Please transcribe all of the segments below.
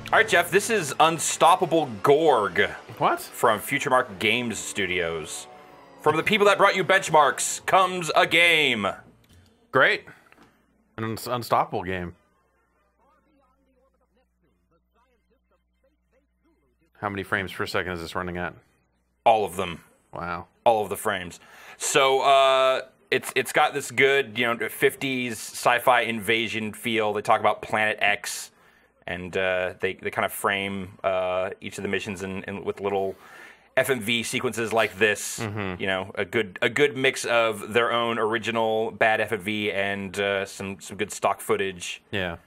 All right, Jeff, this is Unstoppable Gorg. What? From Future Mark Games Studios. From the people that brought you Benchmarks comes a game. Great. An unstoppable game. How many frames per second is this running at? All of them. Wow. All of the frames. So it's got this good 50s sci-fi invasion feel. They talk about Planet X, and they kind of frame each of the missions in with little FMV sequences like this. Mm-hmm. A good mix of their own original bad FMV and some good stock footage. Yeah.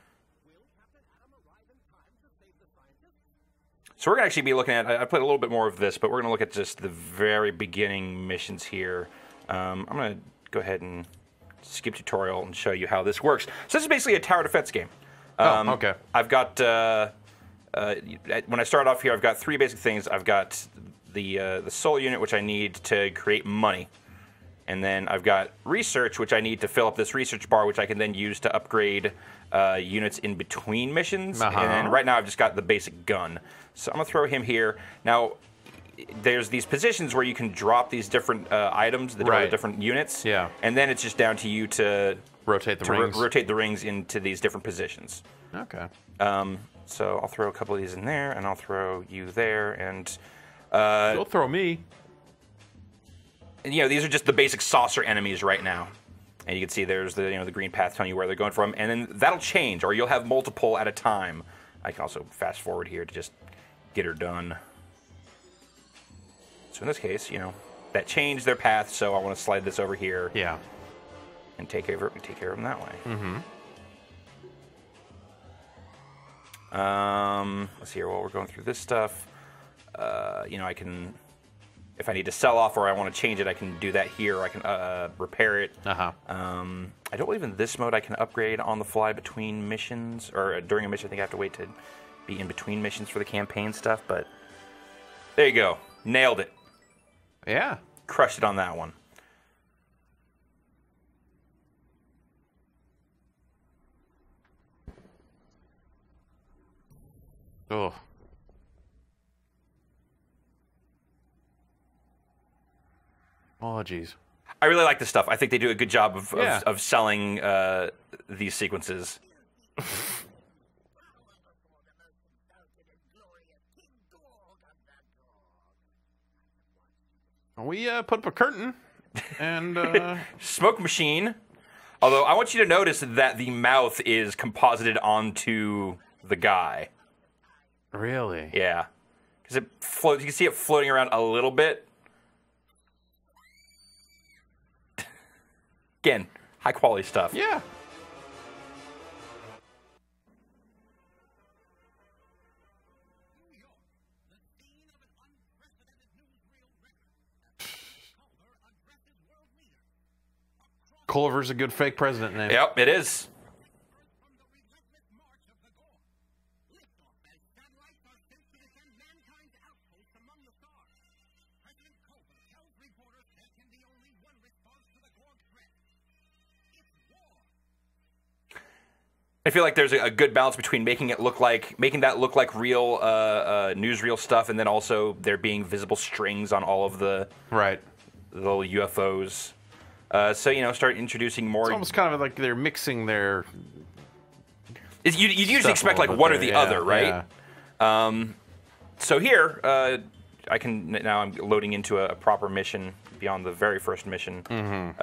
So we're going to actually be looking at, I played a little bit more of this, but we're going to look at just the very beginning missions here. I'm going to go ahead and skip tutorial and show you how this works. So this is basically a tower defense game. Okay. I've got, when I start off here, I've got three basic things. I've got the solar unit, which I need to create money. And then I've got research, which I need to fill up this research bar, which I can then use to upgrade units in between missions. Uh-huh. And right now I've just got the basic gun. So I'm going to throw him here. Now, there's these positions where you can drop these different items, the different units. Yeah. And then it's just down to you to rotate the rings. Rotate the rings into these different positions. Okay. So I'll throw a couple of these in there, and I'll throw you there, and... Don't throw me. And, these are just the basic saucer enemies right now. And you can see there's the green path telling you where they're going from. And then that'll change, or you'll have multiple at a time. I can also fast forward here to just get her done. So in this case, that changed their path, so I want to slide this over here. Yeah. And take care of them that way. Mm-hmm. Let's see here, while we're going through this stuff, I can... If I need to sell off or I want to change it, I can do that here. I can repair it. Uh-huh. I don't believe in this mode I can upgrade on the fly between missions, or during a mission. I think I have to wait to be in between missions for the campaign stuff, but there you go. Nailed it. Yeah. Crushed it on that one. Oh. Oh, geez. I really like this stuff. I think they do a good job Yeah. of selling these sequences. We put up a curtain and Smoke machine. Although I want you to notice that the mouth is composited onto the guy. Really? Yeah. Because it floats. You can see it floating around a little bit. Again, high quality stuff. Yeah. Culver's a good fake president name. Yep, it is. I feel like there's a good balance between making that look like real newsreel stuff, and then also there being visible strings on all of the little UFOs. So start introducing more. It's almost kind of like they're mixing their. You'd usually expect like one or the other, right? Yeah. So here, now I'm loading into a proper mission beyond the very first mission. Mm-hmm.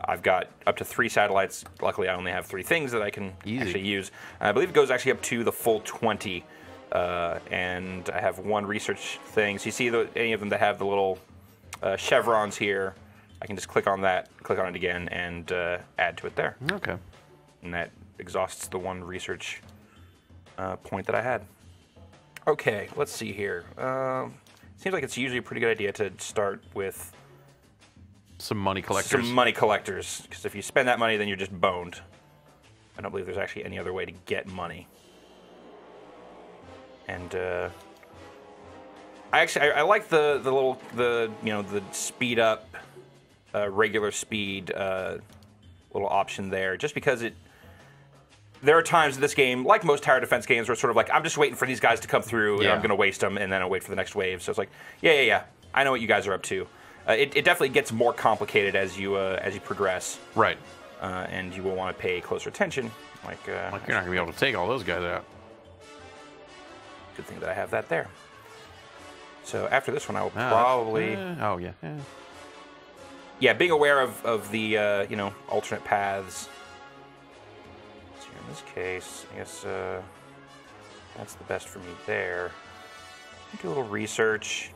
I've got up to 3 satellites. Luckily, I only have 3 things that I can actually use. I believe it goes actually up to the full 20. And I have 1 research thing. So you see any of them that have the little chevrons here, I can just click on that, click on it again, and add to it there. Okay. And that exhausts the 1 research point that I had. Okay, let's see here. Seems like it's usually a pretty good idea to start with some money collectors. Some money collectors, because if you spend that money, then you're just boned. I don't believe there's actually any other way to get money. And I like the little the speed up, regular speed little option there, just because there are times in this game, like most tower defense games, where it's sort of like, I'm just waiting for these guys to come through, and I'm going to waste them, and then I'll wait for the next wave. So it's like, yeah. I know what you guys are up to. It definitely gets more complicated as you progress. Right. And you will want to pay closer attention. Like you're not going to be able to take all those guys out. Good thing that I have that there. So after this one, I will probably... Yeah, being aware of the, alternate paths. So in this case, I guess that's the best for me there. Do a little research.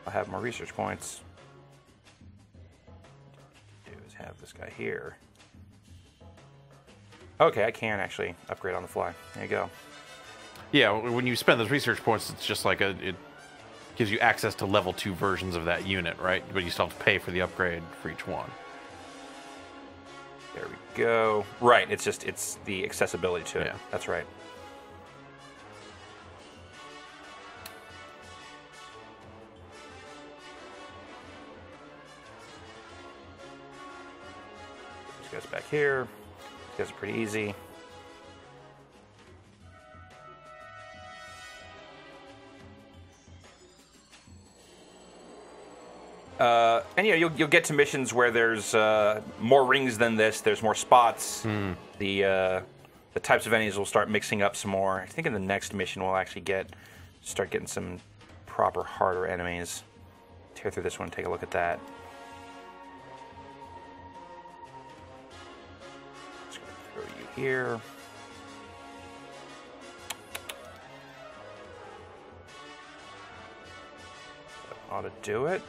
I'll have more research points. Do is have this guy here. Okay, I can actually upgrade on the fly. There you go. Yeah, when you spend those research points, it's just like it gives you access to level 2 versions of that unit, right? But you still have to pay for the upgrade for each one. There we go. Right, it's the accessibility to it. Yeah. That's right. These guys back here. These guys are pretty easy. And you'll get to missions where there's more rings than this. There's more spots. The types of enemies will start mixing up some more. I think in the next mission we'll actually start getting some proper harder enemies. Tear through this one and take a look at that. Just gonna throw you here. That ought to do it.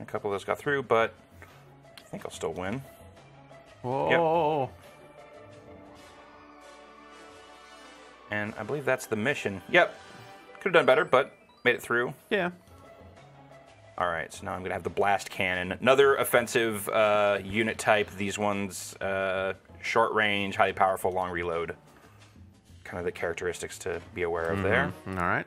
A couple of those got through, but I think I'll still win. Whoa. Yep. And I believe that's the mission. Yep. Could have done better, but made it through. Yeah. All right, so now I'm going to have the blast cannon. Another offensive unit type. These ones, short range, highly powerful, long reload. Kind of the characteristics to be aware of there. All right.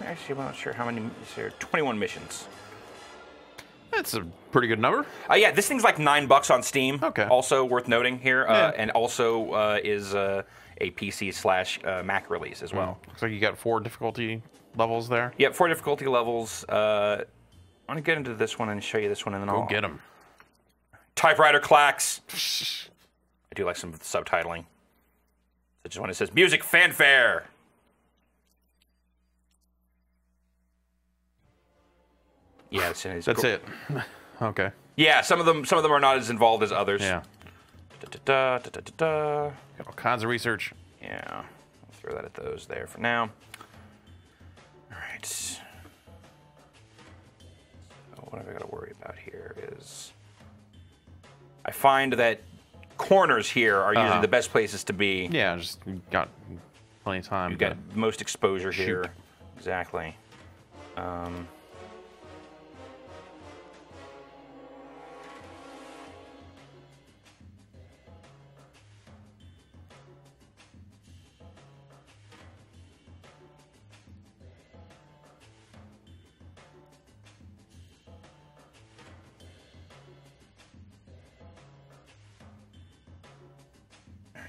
Actually, I'm not sure how many. Is there 21 missions? That's a pretty good number. Yeah, this thing's like $9 on Steam. Okay. Also worth noting here, Yeah. and also is a PC/Mac release as well. Looks like you got 4 difficulty levels there. Yep, 4 difficulty levels. I want to get into this one and show you this one, and then I'll get them. Typewriter clacks. I do like some subtitling. Such as when it says music fanfare. Yeah, that's it. Okay. Yeah, some of them are not as involved as others. Yeah. Got all kinds of research. Yeah, I'll throw that at those there for now. All right. So what have I got to worry about here is I find that corners here are usually the best places to be. Yeah, just got plenty of time. You've got most exposure here. Shoot. Exactly.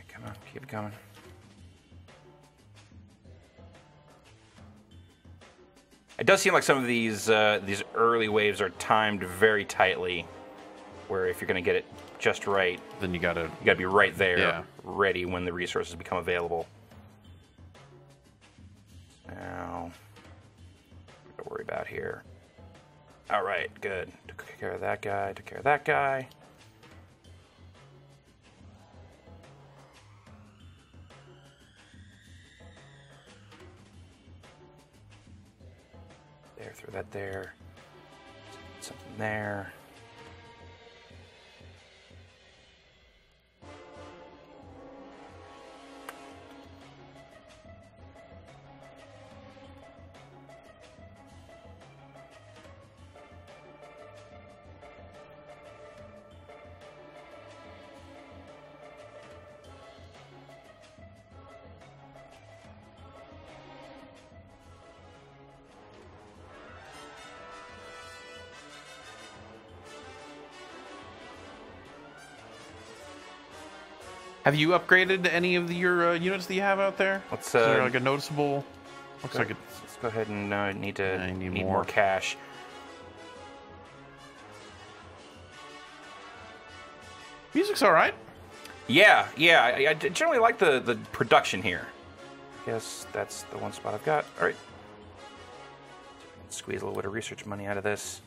Come on, keep it coming. It does seem like some of these early waves are timed very tightly, where if you're going to get it just right, then you gotta be right there, Yeah. ready when the resources become available. Now, what to worry about here? All right, good. Took care of that guy. Took care of that guy. There, throw that there. Something there. Have you upgraded any of your units that you have out there? Let's, Is there like a noticeable? Looks like it's. Let's go ahead and need more more cash. Music's all right. Yeah. I generally like the production here. I guess that's the one spot I've got. All right. Squeeze a little bit of research money out of this.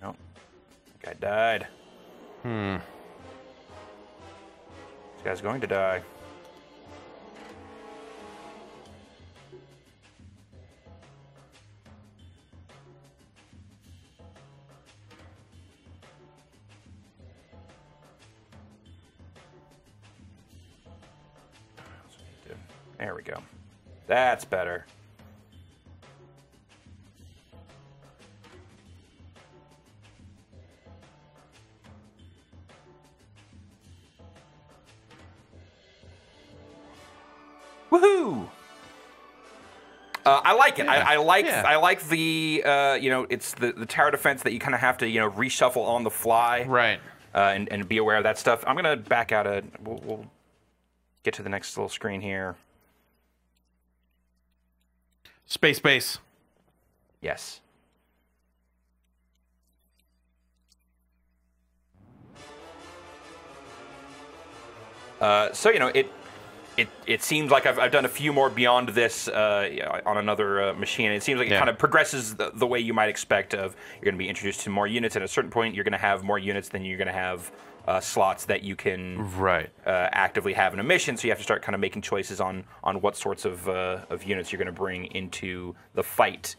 Nope. Guy died. This guy's going to die. There we go. That's better. Woohoo! I like it. Yeah. I like Yeah. I like the it's the tower defense that you kind of have to reshuffle on the fly, Right. and be aware of that stuff. I'm gonna back out we'll get to the next little screen here. Space base. Yes. So it seems like I've done a few more beyond this on another machine. It seems like it kind of progresses the way you might expect. Of you're going to be introduced to more units. At a certain point, you're going to have more units than you're going to have slots that you can actively have in a mission. So you have to start kind of making choices on what sorts of units you're going to bring into the fight.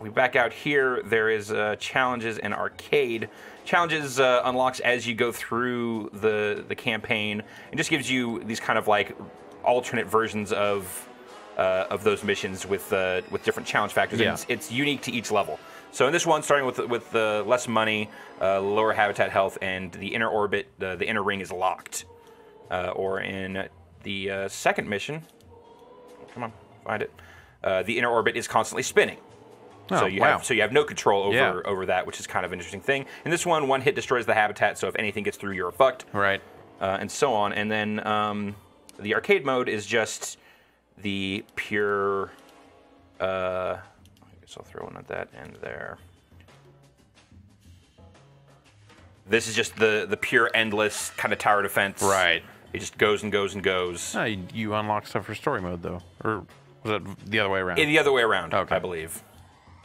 We back out here. There is challenges and arcade. Challenges unlocks as you go through the campaign, and just gives you these kind of like alternate versions of those missions with different challenge factors. Yeah. And it's unique to each level. So in this one, starting with less money, lower habitat health, and the inner orbit, the inner ring is locked. Or in the second mission, come on, find it. The inner orbit is constantly spinning. So you have no control over that, which is kind of an interesting thing. In this one hit destroys the habitat, so if anything gets through, you're fucked. Right. And so on. And then the arcade mode is just the pure. I guess I'll throw one at that end there. This is just the pure endless kind of tower defense. Right. It just goes and goes and goes. No, you unlock stuff for story mode though, or was it the other way around? The other way around, okay. I believe.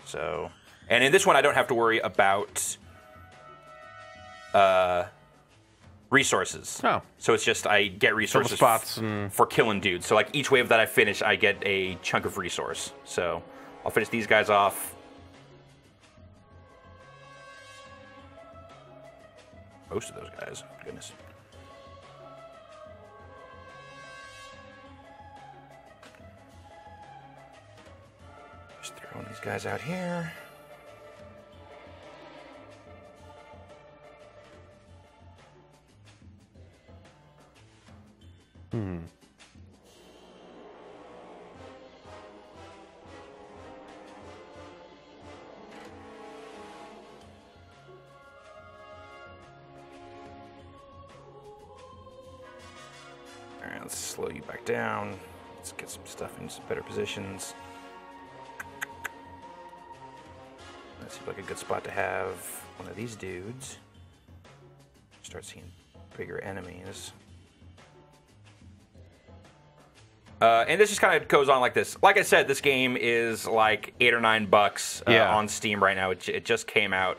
So, and in this one, I don't have to worry about resources. Oh. So it's just I get resources spots for killing dudes. So like each wave that I finish, I get a chunk of resource. So I'll finish these guys off. Most of those guys. Goodness. Just throwing these guys out here. All right, let's slow you back down. Let's get some stuff in some better positions. That seems like a good spot to have one of these dudes. Start seeing bigger enemies. And this just kind of goes on like this. Like I said, this game is like $8 or $9 on Steam right now. It just came out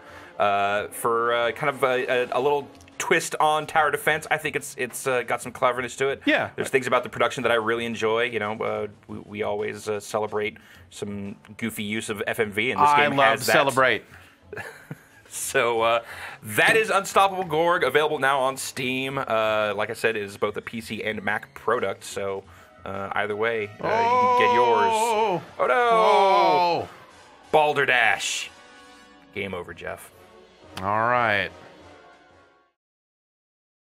for kind of a little twist on tower defense. I think it's got some cleverness to it. Yeah. There's things about the production that I really enjoy. You know, we always celebrate some goofy use of FMV, and this game has that. Celebrate. So that is Unstoppable Gorg, available now on Steam. Like I said, it is both a PC and Mac product, so either way, you can get yours. Oh no! Oh. Balderdash. Game over, Jeff. All right.